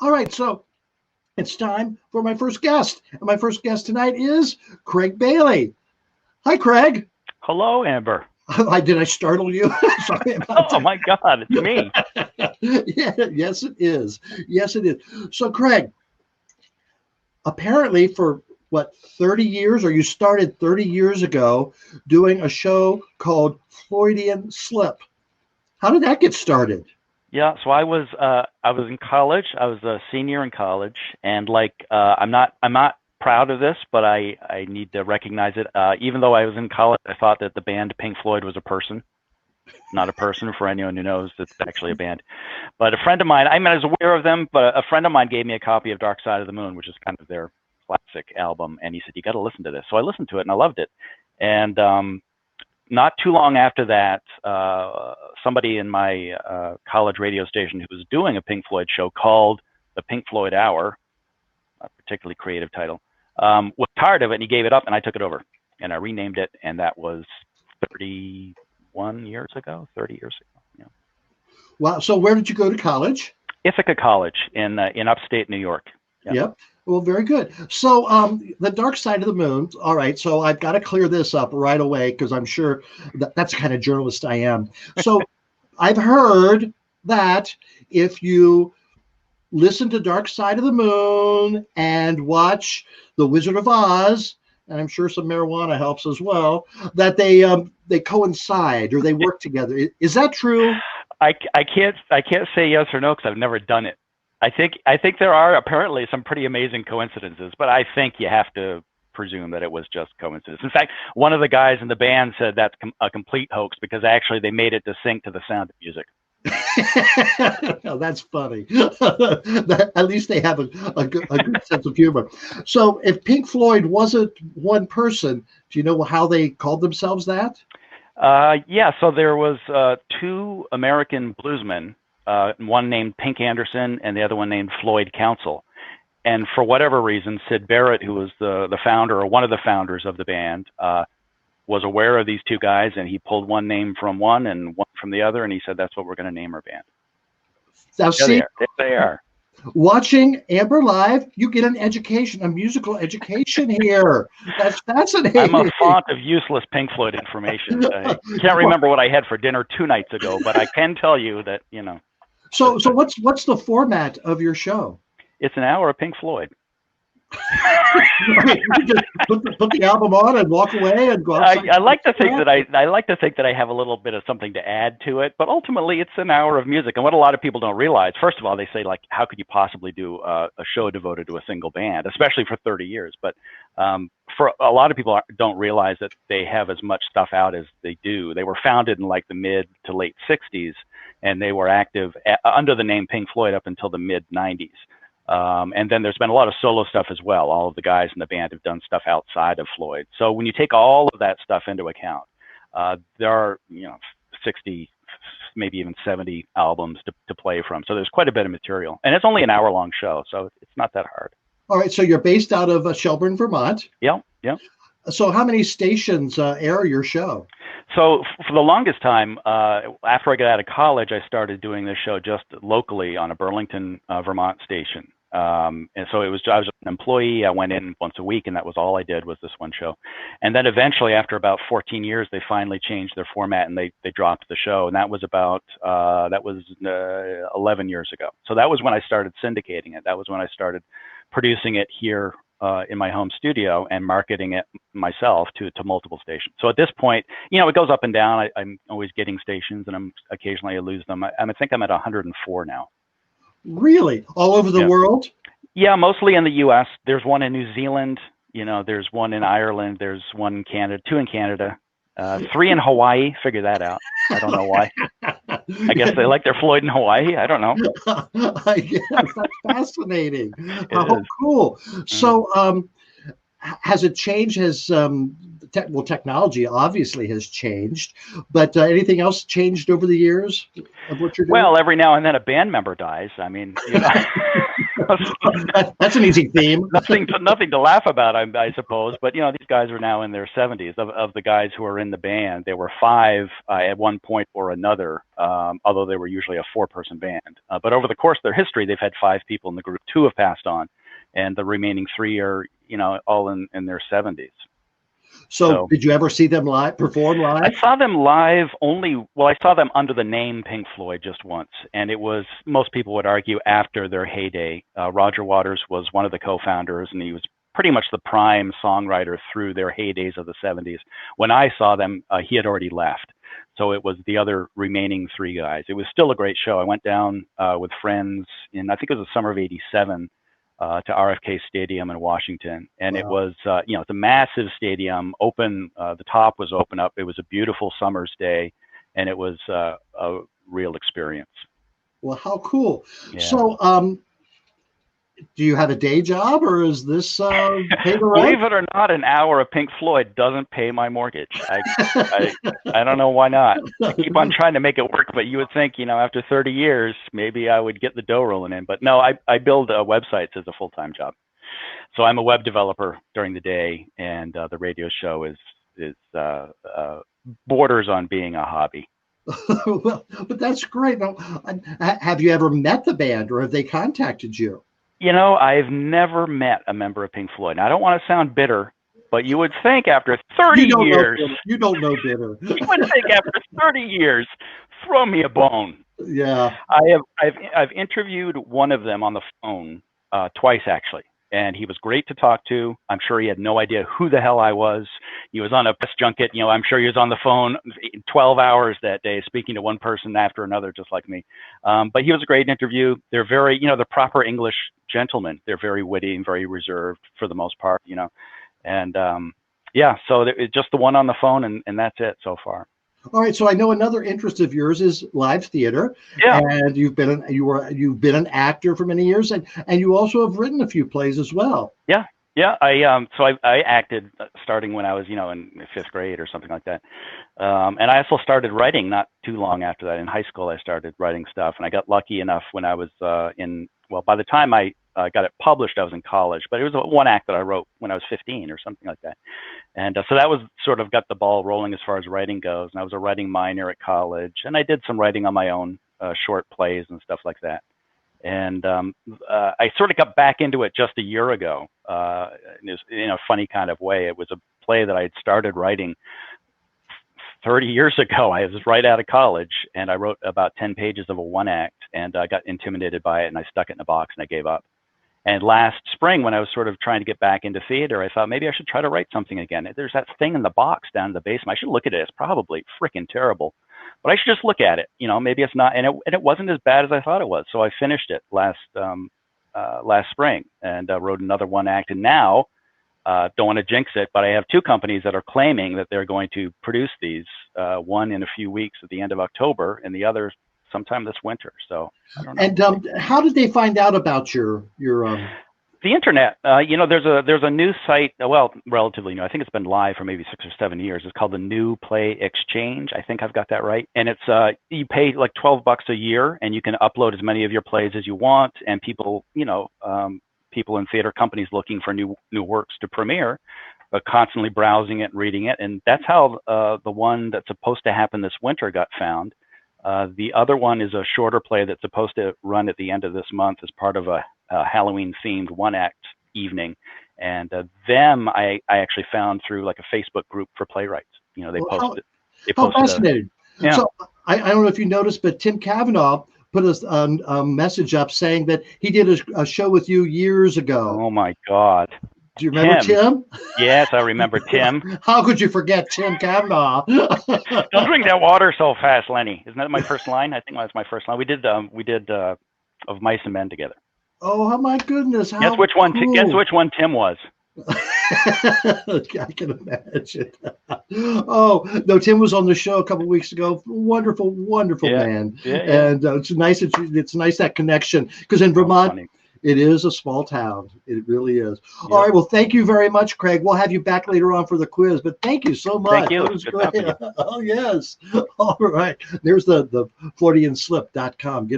All right, so it's time for my first guest. And my first guest tonight is Craig Bailey. Hi, Craig. Hello, Amber. Did I startle you? Sorry about Oh my God, it's me. that. Yeah, yes, it is. Yes, it is. So, Craig, apparently for what, 30 years, or you started 30 years ago doing a show called Floydian Slip. How did that get started? Yeah, so I was in college. I was a senior in college, and I'm not proud of this, but I need to recognize it. Even though I was in college, I thought that the band Pink Floyd was a person, not a person. For anyone who knows, it's actually a band. But a friend of mine, I was aware of them, but a friend of mine gave me a copy of Dark Side of the Moon, which is kind of their classic album, and he said, "You got to listen to this." So I listened to it, and I loved it. And not too long after that, somebody in my college radio station who was doing a Pink Floyd show called the Pink Floyd Hour, a particularly creative title, was tired of it, and he gave it up, and I took it over, and I renamed it, and that was 31 years ago, 30 years ago. Yeah. Wow. So, where did you go to college? Ithaca College in upstate New York. Yeah. Yep. Well, very good. So, the Dark Side of the Moon. All right. So, I've got to clear this up right away because I'm sure that's the kind of journalist I am. So, I've heard that if you listen to Dark Side of the Moon and watch The Wizard of Oz, and I'm sure some marijuana helps as well, that they coincide or they work together. Is that true? I can't say yes or no because I've never done it. I think there are apparently some pretty amazing coincidences, but I think you have to presume that it was just coincidence. In fact, one of the guys in the band said that's a complete hoax because actually they made it to sync to the sound of music. Oh, that's funny. At least they have a good sense of humor. So, if Pink Floyd wasn't one person, do you know how they called themselves that? Yeah, so there was two American bluesmen, one named Pink Anderson and the other one named Floyd Council. And for whatever reason, Sid Barrett, who was the founder or one of the founders of the band, was aware of these two guys, and he pulled one name from one and one from the other, and he said, "That's what we're going to name our band." Now, There they see, are. There they are. watching Amber live, you get an education, a musical education here. That's I'm fascinating. a font of useless Pink Floyd information. I can't remember what I had for dinner 2 nights ago, but I can tell you that, So what's the format of your show? it's an hour of Pink Floyd. I mean, you just put the album on and walk away and go outside. I like to think that I like to think that I have a little bit of something to add to it, but ultimately it's an hour of music. And what a lot of people don't realize, first of all, they say, like, how could you possibly do a show devoted to a single band, especially for 30 years? But for a lot of people don't realize that they have as much stuff out as they do. They were founded in like the mid to late 60s, and they were active under the name Pink Floyd up until the mid 90s. And then there's been a lot of solo stuff as well. All of the guys in the band have done stuff outside of Floyd. So when you take all of that stuff into account, there are, 60, maybe even 70 albums to play from. So there's quite a bit of material. And it's only an hour-long show, so it's not that hard. All right, so you're based out of Shelburne, Vermont. Yeah, yeah. So how many stations air your show? So for the longest time, after I got out of college, I started doing this show just locally on a Burlington, Vermont station. And so I was an employee. I went in once a week, and that was all I did was this one show. And then eventually, after about 14 years, they finally changed their format and they dropped the show. And that was about 11 years ago. So that was when I started syndicating it. That was when I started producing it here in my home studio and marketing it myself to multiple stations. So at this point, it goes up and down. I'm always getting stations, and occasionally I lose them. I think I'm at 104 now. Really? All over the world? Yeah, mostly in the U.S. There's one in New Zealand. There's one in Ireland. There's one in Canada, 2 in Canada, 3 in Hawaii. Figure that out. I don't know why. I guess they like their Floyd in Hawaii. I don't know. Yes, that's fascinating. Oh, cool. So, has it changed? Technology obviously has changed, but anything else changed over the years of what you're doing? Well, every now and then a band member dies. I mean, That's an easy theme. nothing to laugh about, I suppose. But you know, these guys are now in their 70s. Of the guys who are in the band, there were 5 at one point or another. Although they were usually a 4-person band. But over the course of their history, they've had 5 people in the group. 2 have passed on, and the remaining 3 are, you know, all in their 70s. So did you ever see them perform live? I saw them live I saw them under the name Pink Floyd just once, and it was, most people would argue, after their heyday. Roger Waters was one of the co-founders, and he was pretty much the prime songwriter through their heydays of the 70s. When I saw them, he had already left. So it was the other remaining 3 guys. It was still a great show. I went down with friends in, I think it was the summer of '87, to RFK Stadium in Washington. And wow. It was, you know, it's a massive stadium, open, the top was open up. It was a beautiful summer's day, and it was a real experience. Well, how cool. Yeah. So, do you have a day job, or is this pay the rent? Believe it or not, an hour of Pink Floyd doesn't pay my mortgage. I don't know why not. I keep on trying to make it work, but you would think, you know, after 30 years, maybe I would get the dough rolling in. But no, I build websites as a full-time job. So I'm a web developer during the day, and the radio show is borders on being a hobby. Well, but that's great. Now, have you ever met the band, or have they contacted you? You know, I've never met a member of Pink Floyd. Now, I don't want to sound bitter, but you would think after 30 years... You don't know bitter. You would think after 30 years, throw me a bone. Yeah. I've interviewed one of them on the phone twice, actually. And he was great to talk to. I'm sure he had no idea who the hell I was. He was on a press junket. You know, I'm sure he was on the phone 12 hours that day, speaking to one person after another, just like me. But he was a great interview. They're very, you know, the proper English gentlemen. They're very witty and very reserved for the most part, you know. And yeah, so it's just the one on the phone, and that's it so far. All right, so I know another interest of yours is live theater. Yeah. And you've been an actor for many years, and you also have written a few plays as well. Yeah. Yeah, I acted starting when I was, you know, in 5th grade or something like that. And I also started writing not too long after that. In high school, I started writing stuff, and I got lucky enough when I was by the time I got it published, I was in college, but it was one act that I wrote when I was 15 or something like that. And so that was sort of got the ball rolling as far as writing goes. And I was a writing minor at college, and I did some writing on my own, short plays and stuff like that. And I sort of got back into it just a year ago, in a funny kind of way. It was a play that I had started writing 30 years ago. I was right out of college, and I wrote about 10 pages of a one act, and I got intimidated by it, and I stuck it in a box, and I gave up. And last spring, when I was sort of trying to get back into theater, I thought maybe I should try to write something again. There's that thing in the box down in the basement. I should look at it. It's probably freaking terrible, but I should just look at it. You know, maybe it's not. And it wasn't as bad as I thought it was. So I finished it last spring, and wrote another one act. And now, don't want to jinx it, but I have 2 companies that are claiming that they're going to produce these. One in a few weeks at the end of October, and the other sometime this winter. So I don't know. And how did they find out about your the internet? You know, there's a new site, well, relatively new. I think it's been live for maybe 6 or 7 years. It's called the New Play Exchange. I think I've got that right. And it's you pay like $12 a year, and you can upload as many of your plays as you want. And people, you know, people in theater companies looking for new works to premiere, constantly browsing it and reading it. And that's how the one that's supposed to happen this winter got found. The other one is a shorter play that's supposed to run at the end of this month as part of a Halloween-themed one-act evening. And them I actually found through like a Facebook group for playwrights. You know, they posted. How fascinating. Yeah. So I don't know if you noticed, but Tim Cavanaugh put a message up saying that he did a show with you years ago. Oh, my God. Do you remember Tim? Yes, I remember Tim. How could you forget Tim Cavanaugh? Don't drink that water so fast, Lenny. Isn't that my first line? I think that's my first line. We did Of Mice and Men together. Oh my goodness! Guess which one? Cool. Guess which one Tim was. I can imagine. Oh no, Tim was on the show a couple of weeks ago. Wonderful man. Yeah. And it's nice that connection, because in Vermont, it is a small town. It really is. Yep. All right. Well, thank you very much, Craig. We'll have you back later on for the quiz, but thank you so much. Thank you. That was great. Oh, yes. All right. There's the Floydianslip.com. Get on.